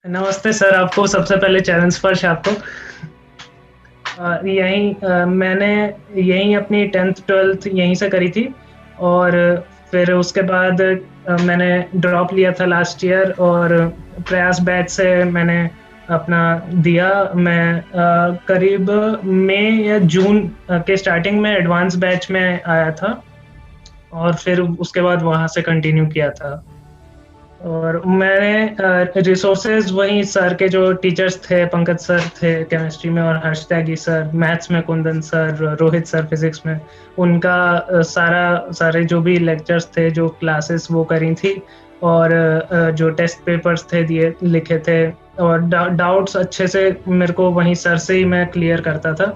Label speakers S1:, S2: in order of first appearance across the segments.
S1: नमस्ते सर, आपको सबसे पहले चरण स्पर्श आपको। मैंने यहीं अपनी 10th-12th यहीं से करी थी और फिर उसके बाद मैंने ड्रॉप लिया था लास्ट ईयर और प्रयास बैच से मैंने अपना दिया। मैं करीब मई या जून के स्टार्टिंग में एडवांस बैच में आया था और फिर उसके बाद वहाँ से कंटिन्यू किया था। और मैंने रिसोर्सेज वही सर के जो टीचर्स थे, पंकज सर थे केमिस्ट्री में और हर्ष त्यागी सर, मैथ्स में Kundan sir, Rohit sir physics में, उनका सारे जो भी लेक्चर्स थे, जो क्लासेस वो करी थी और जो टेस्ट पेपर्स थे दिए लिखे थे और डाउट्स अच्छे से मेरे को वहीं सर से ही मैं क्लियर करता था।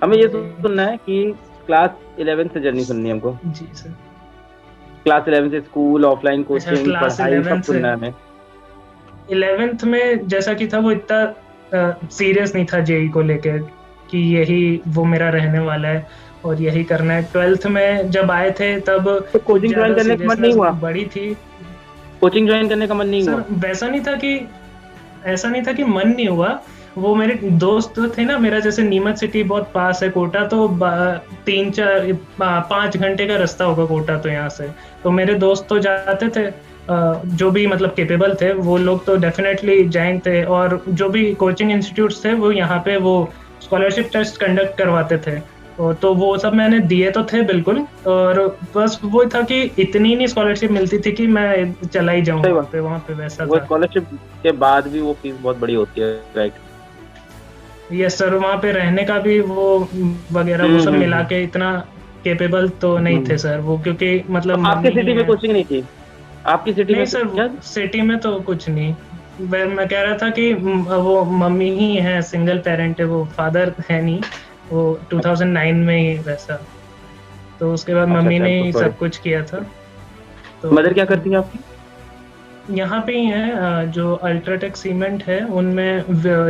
S2: हमें ये सुनना है कि क्लास 11 से जर्नी सुननी है हमको।
S1: जी सर।
S2: क्लास 11 से स्कूल, ऑफलाइन
S1: अच्छा,
S2: कोचिंग,
S1: क्लास
S2: पढ़ाई
S1: 11
S2: सब
S1: से।
S2: सुनना है हमें।
S1: 11th में जैसा कि था वो इतना सीरियस नहीं था जेई को लेके कि यही वो मेरा रहने वाला है और यही करना है। 12th में जब आए थे तब
S2: तो
S1: कुछ
S2: कोचिंग ज्वाइन
S1: ज्यादा
S2: करने का मन नहीं
S1: सीरियसनेस
S2: हुआ?
S1: बढ़ी थी।
S2: कोचिंग ज्वाइन करने का मन नहीं
S1: सर
S2: हुआ?
S1: ऐसा नहीं था कि मन नहीं हुआ। वो मेरे दोस्त थे ना, मेरा जैसे नीमच सिटी बहुत पास है कोटा, तो 5 घंटे का रास्ता होगा कोटा तो यहाँ से। तो मेरे दोस्त तो जाते थे, जो भी मतलब केपेबल थे वो लोग तो डेफिनेटली जैन थे और जो भी कोचिंग इंस्टीट्यूट्स थे वो यहाँ पे वो स्कॉलरशिप टेस्ट कंडक्ट करवाते थे। तो वो सब मैंने दिए तो थे बिल्कुल, और बस वो था कि इतनी नहीं स्कॉलरशिप मिलती थी कि मैं चला ही जाऊँ
S2: सही बात।
S1: वहाँ पे वैसा
S2: वो
S1: था।
S2: स्कॉलरशिप के बाद भी वो फीस बहुत बड़ी होती है, राइट?
S1: यस सर, वहाँ पे रहने का भी वो वगैरह वो सब मिला
S2: हम्म।
S1: के इतना केपेबल तो नहीं थे
S2: हम्म।
S1: सर वो, क्योंकि
S2: तो
S1: मतलब
S2: आपके
S1: मम्मी ही
S2: सिटी में
S1: है।
S2: कोचिंग नहीं थी? आपकी सिटी
S1: नहीं
S2: में
S1: सर,
S2: क्या?
S1: सिटी में तो कुछ नहीं। मैं कह रहा था कि वो मम्मी ही है, सिंगल पेरेंट है, वो फादर है नहीं। वो 2009 में ही वैसा, तो उसके बाद
S2: अच्छा
S1: मम्मी
S2: अच्छा,
S1: ने
S2: हमको
S1: ही
S2: सॉरी।
S1: सब कुछ किया था। तो
S2: मदर क्या करती है आपकी?
S1: यहाँ पे ही है, जो अल्ट्राटेक सीमेंट है उनमें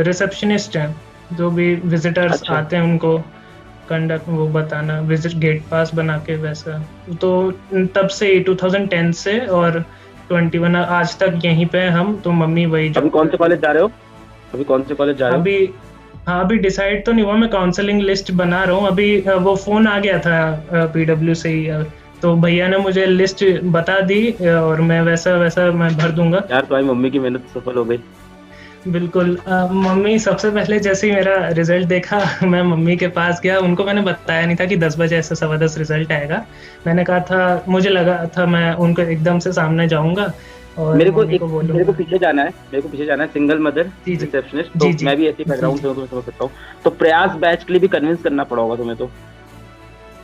S1: रिसेप्शनिस्ट हैं। जो भी विजिटर्स
S2: अच्छा।
S1: आते हैं उनको कंडक्ट वो बताना, विजिट गेट पास बना के वैसा। तो तब से 2010 से और 21 आज तक यहीं पे हैं हम, तो मम्मी वही
S2: अभी
S1: जॉब
S2: कौन से
S1: करती
S2: कॉलेज
S1: है।
S2: जा रहे हो? अभी कौन से कॉलेज जा रहे हो?
S1: अभी हाँ, अभी डिसाइड तो नहीं हुआ, मैं काउंसलिंग लिस्ट बना रहा हूँ अभी। वो फोन आ गया था पीडब्ल्यू से ही, तो भैया ने मुझे लिस्ट बता दी और मैं वैसा वैसा मैं भर दूंगा।
S2: यार, तुम्हारी मम्मी की मेहनत सफल हो गई।
S1: बिल्कुल। मम्मी सबसे पहले जैसे ही मेरा रिजल्ट देखा मैं मम्मी के पास गया, उनको मैंने बताया नहीं था कि 10 बजे ऐसे 10:15 रिजल्ट आएगा। मैंने कहा था, मुझे लगा था मैं उनको एकदम से सामने जाऊंगा और मम्मी को
S2: मेरे को
S1: बोलूंगा।
S2: पीछे जाना है, सिंगल मदर
S1: जी जी।
S2: रिसेप्शनिस्ट, तो
S1: जी जी।
S2: मैं भी ऐसे
S1: जी
S2: बैकग्राउंड
S1: जी।
S2: से हूँ तो मैं समझ सकता हूँ। तो प्रयास बैच के लिए भी कन्विंस करना पड़ा होगा तुम्हें तो।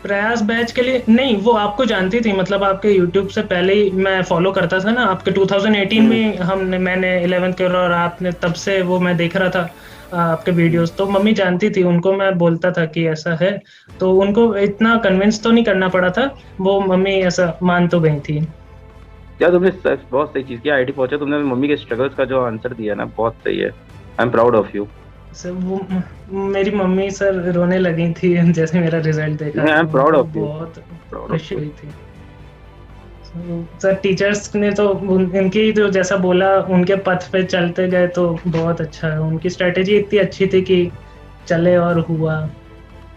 S1: प्रयास बैच के लिए नहीं, वो आपको जानती थी, मतलब आपके यूट्यूब से पहले ही मैं फॉलो करता था ना आपके। 2018
S2: हम्म।
S1: में मैंने 11th के और आपने तब से वो मैं देख रहा था आपके
S2: हम्म।
S1: वीडियोस, तो मम्मी जानती थी, उनको मैं बोलता था कि ऐसा है। तो उनको इतना कन्विंस तो नहीं करना पड़ा था, वो मम्मी ऐसा मान तो गई थी।
S2: यार, तुमने बहुत सही चीज किया, आईटी पहुंचे तुमने। मम्मी के स्ट्रगल्स का जो आंसर दिया ना, बहुत सही है। I am proud of you.
S1: Sir वो मेरी मम्मी सर रोने लगी थी जैसे मेरा रिजल्ट देखा
S2: आई
S1: तो
S2: एम प्राउड
S1: उनको
S2: ऑफ यू।
S1: बहुत
S2: प्राउड ऑफ
S1: खुशी
S2: यू।
S1: हुई थी। सर टीचर्स ने तो उनकी जो जैसा बोला उनके पथ पे चलते गए तो बहुत अच्छा है। उनकी स्ट्रेटेजी इतनी अच्छी थी कि चले और हुआ।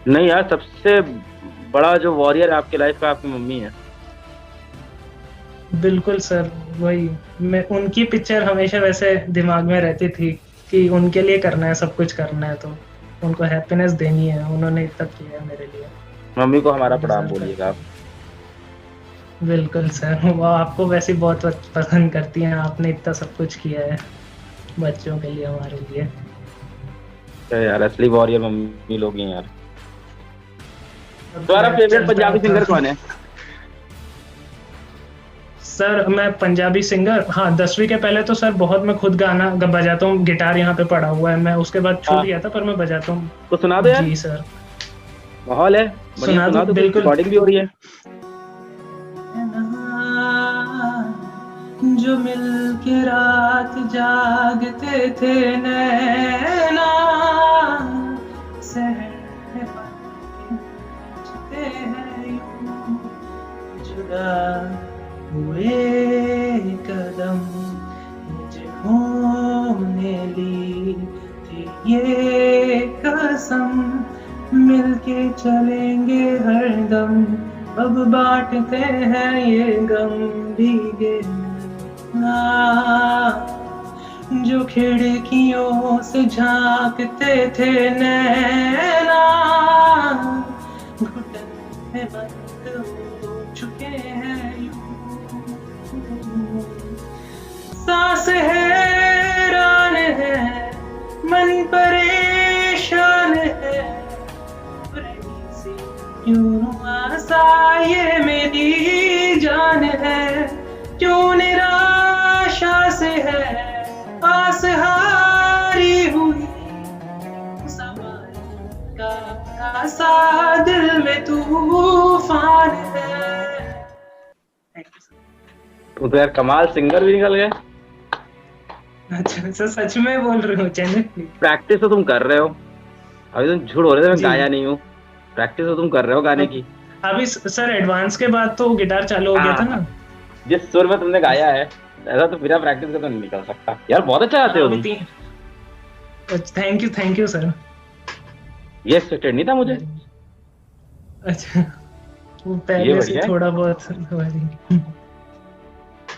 S2: नहीं यार, सबसे बड़ा जो वॉरियर आपके लाइफ का आपकी मम्मी है।
S1: बिल्कुल सर, वही। मैं उनकी पिक्चर हमेशा वैसे दिमाग में रहती थी कि उनके लिए करना है, सब कुछ करना है, तो उनको हैप्पीनेस देनी है, उन्होंने इतना किया है मेरे लिए,
S2: मम्मी को
S1: तो
S2: हमारा प्रणाम
S1: डिजर्व
S2: बोलिएगा
S1: करते
S2: आप।
S1: हैं। बिल्कुल सर, वो आपको वैसे बहुत पसंद करती हैं, आपने इतना सब कुछ किया है बच्चों के लिए, हमारे लिए।
S2: अरे यार, असली वॉरियर मम्मी लोग ही हैं यार।
S1: सब
S2: तुम्हारा
S1: मैं
S2: फेवरेट
S1: चलता
S2: पंजाबी
S1: था।
S2: सिंगर कौन है?
S1: सर मैं पंजाबी सिंगर, हाँ 10वीं के पहले तो सर बहुत मैं खुद गाना बजाता हूँ, गिटार यहाँ पे पड़ा हुआ है, मैं उसके बाद छूट
S2: हाँ,
S1: गया था पर मैं बजाता हूँ।
S2: तो सुना दो यार।
S1: जी सर।
S2: माहौल है, बढ़िया
S1: सुना दूँ
S2: सुना दो, कुछ
S1: बिल्कुल।
S2: रिकॉर्डिंग भी हो रही है।
S1: जो मिल के रात जागते थे नैना, सहर बजते हैं यूं जुदा हुए कदम, मैंने ली थी ये कसम, मिलके चलेंगे हरदम, अब बांटते हैं ये गम भीगे जो खिड़कियों से झांकते थे नैना, घुटन में बंद हो चुके हैं यूं। सांस हैरान है, मन परेशान है, क्यों आसा ये मेरी जान है, क्यों निराशा से है आस हारी हुई, सवाल का सा दिल में तूफान है।
S2: तू तो यार कमाल सिंगर भी निकल गए।
S1: अच्छा सर, सच में बोल रहे हो? चैनल
S2: प्रैक्टिस तो तुम कर रहे हो, अभी तुम झूठ बोल रहे थे मैं गाया नहीं हूँ। प्रैक्टिस तो तुम कर रहे हो गाने की।
S1: अभी सर एडवांस के बाद तो गिटार चालू हो गया था ना।
S2: जिस सुर में तुमने गाया है ऐसा तो बिना प्रैक्टिस के तो नहीं निकल सकता यार। बहुत अच्छा गाते हो तुम।
S1: Thank you sir.
S2: ये एक्सपेक्टेड नहीं था मुझे।
S1: अच्छा, वो पहले से थोड़ा बहुत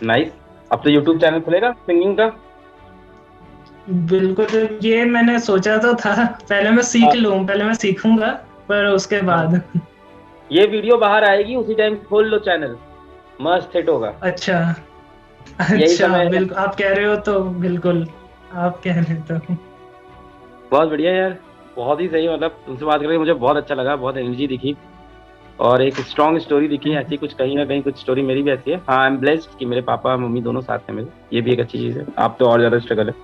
S2: नाइस। अब तो YouTube चैनल खुलेगा सिंगिंग का।
S1: बिल्कुल, ये मैंने सोचा तो था। पहले मैं सीख लूं, पहले मैं सीखूंगा, पर उसके बाद
S2: ये वीडियो बाहर आएगी उसी टाइम खोल लो चैनल, मस्त हिट होगा।
S1: अच्छा बिल्कुल, आप कह रहे हो तो बिल्कुल, आप कह रहे हो तो
S2: बहुत बढ़िया यार, बहुत ही सही। मतलब तुमसे बात करके मुझे बहुत अच्छा लगा, बहुत एनर्जी दिखी और एक स्ट्रॉन्ग स्टोरी दिखी। ऐसी कुछ कहीं ना कहीं कुछ स्टोरी मेरी भी ऐसी है। हाँ, आई एम ब्लेस्ड कि मेरे पापा मम्मी दोनों साथ हैं मेरे, ये भी एक अच्छी चीज़ है। आप तो और ज़्यादा स्ट्रगल है,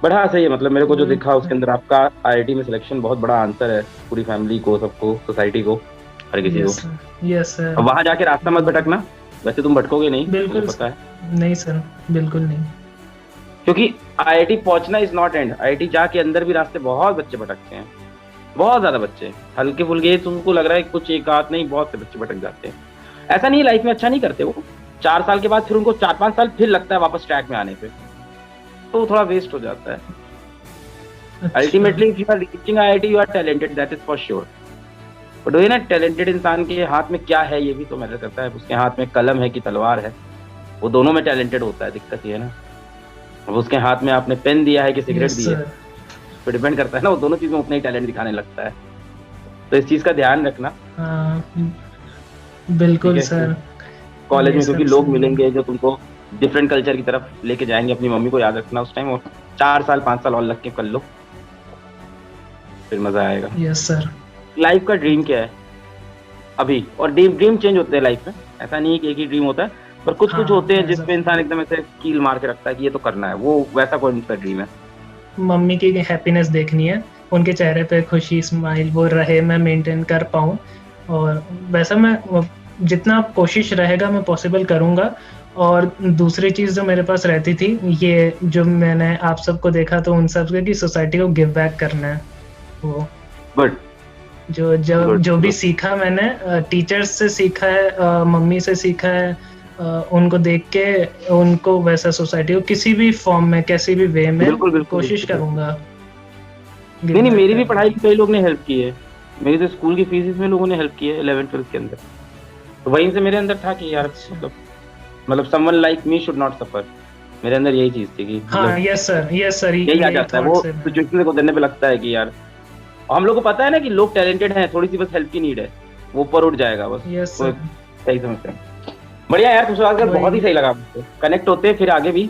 S2: बट हाँ सही है। मतलब मेरे को जो दिखा उसके अंदर आपका IIT में सिलेक्शन बहुत बड़ा आंसर है, पूरी फैमिली को, सबको, सोसाइटी को, हर किसी को।
S1: Yes sir.
S2: वहाँ जाके रास्ता मत भटकना, वैसे तुम भटकोगे नहीं,
S1: बिल्कुल
S2: पता है।
S1: नहीं सर, बिल्कुल नहीं,
S2: क्योंकि IIT पहुंचना इज नॉट एंड। IIT जाके अंदर भी रास्ते बहुत बच्चे भटकते हैं, बहुत ज्यादा बच्चे, हल्के फुल्के तुमको लग रहा है कुछ एक आध नहीं, बहुत से बच्चे भटक जाते हैं। ऐसा नहीं लाइफ में अच्छा नहीं करते वो, 4 साल के बाद फिर उनको 4-5 साल फिर लगता है वापस ट्रैक में आने पे, तो थोड़ा वेस्ट हो जाता है। Ultimately if you are reaching IIT you are talented, that is for sure. But वही ना, टैलेंटेड इंसान के हाथ में क्या है ये भी तो मैटर करता है। उसके हाथ में कलम है कि तलवार है, वो दोनों में टैलेंटेड होता है। दिक्कत ये है ना, अब उसके हाथ में आपने पेन दिया है कि सिगरेट दी है, तो डिपेंड करता है ना, वो दोनों चीज में उतना ही टैलेंट दिखाने लगता है। तो इस चीज का ध्यान रखना।
S1: बिल्कुल सर।
S2: कॉलेज में क्योंकि लोग मिलेंगे जो तुमको डिफरेंट कल्चर की तरफ लेके जाएंगे, अपनी मम्मी को याद रखना उस टाइम, और 4 साल 5 साल और लग के कर लो, फिर मजा आएगा।
S1: Yes sir.
S2: लाइफ का ड्रीम क्या है अभी? और ड्रीम चेंज होते हैं लाइफ में, ऐसा नहीं है कि एक ही ड्रीम होता है, पर कुछ होते हैं जिसपे इंसान एकदम ऐसे कील मार के रखता है कि ये तो करना है, वो वैसा कोई उनका ड्रीम है।
S1: मम्मी की हैप्पीनेस देखनी है, उनके चेहरे पे खुशी, स्माइल वो रहे, मैं मेंटेन कर पाऊँ, और वैसा मैं जितना कोशिश रहेगा मैं पॉसिबल करूँगा। और दूसरी चीज़ जो मेरे पास रहती थी, ये जो मैंने आप सबको देखा तो उन सब की सोसाइटी को गिव बैक करना है। वो
S2: गुड,
S1: जो भी सीखा मैंने टीचर्स से सीखा है, मम्मी से सीखा है, उनको देख के उनको वैसा सोसाइटी को किसी भी फॉर्म में, किसी भी वे में कोशिश करूंगा।
S2: नहीं, मेरी भी पढ़ाई कई लोग ने हेल्प की है, मेरी तो स्कूल की फीस में लोगों ने हेल्प की है 11th-12th के अंदर, तो वहीं से मेरे अंदर था कि यार मतलब someone like me should not suffer. मेरे अंदर यही चीज थी कि
S1: हाँ, यस सर,
S2: यही आ जाता है। वो सिचुएशन को देने पे लगता है कि यार, हम लोग को पता है ना कि लोग टैलेंटेड हैं, थोड़ी सी बस हेल्प की नीड है, वो ऊपर उठ जाएगा बस।
S1: यस सर,
S2: सही समझते हैं। बढ़िया यार, तुमसे बात कर बहुत ही सही लगा। कनेक्ट होते हैं फिर आगे भी।